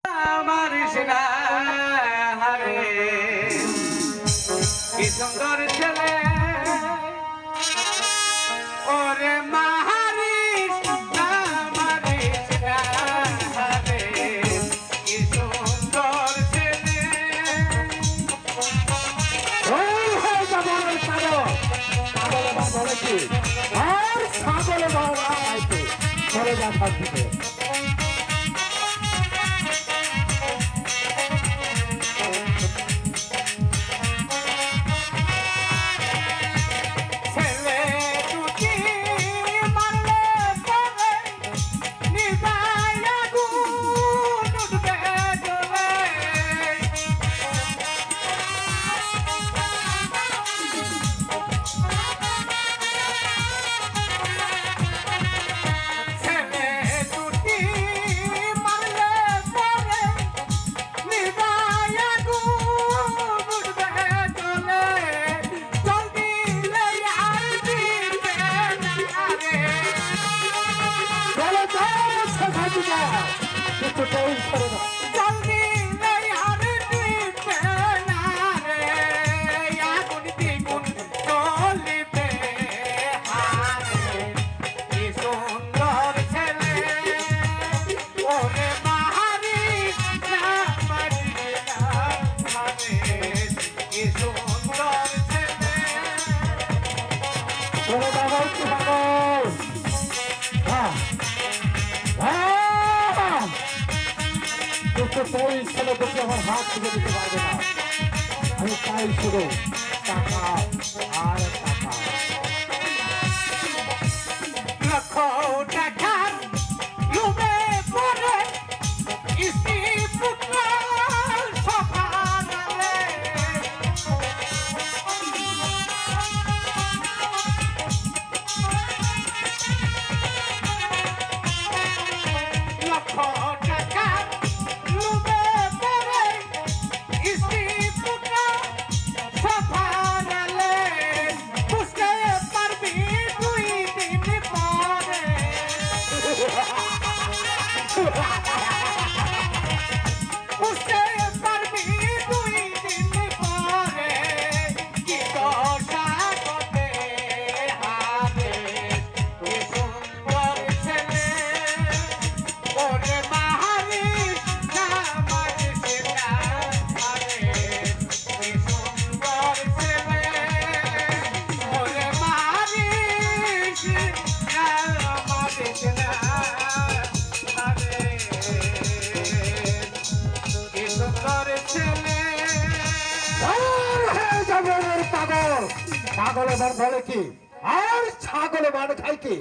মারিস না হারে কি সুন্দর ছেলে ওরে মারিস না মারিস না হারে কি সুন্দর ছেলে ওই হয়ে যাবো পাগল বলে কি আর ছাগলে বাবা আইতে চলে যা থাকতে ওই ছেলে দেখে আমার হাত তুলে দিতে পারবে না আমি চাই শুধু টাকা আর টাকা লক্ষ টাকার লোভে পড়ে স্ত্রী পুত্র সকালে লক্ষ টাকার লোভে পড়ে স্ত্রী পুত্র সকালে বুঝতে পারবি দুই দিন পরে বুঝতে পারবি দুই দিন পরে কি দশা করতে হবে কি সুন্দর ছেলে ওরে মারিস না মারিস না আরে কি সুন্দর ছেলে ওরে মারিস না মারিস না আরে কি সুন্দর ছেলে পাগল পাগল এবার বলে কি আর ছাগলে মান খাই কি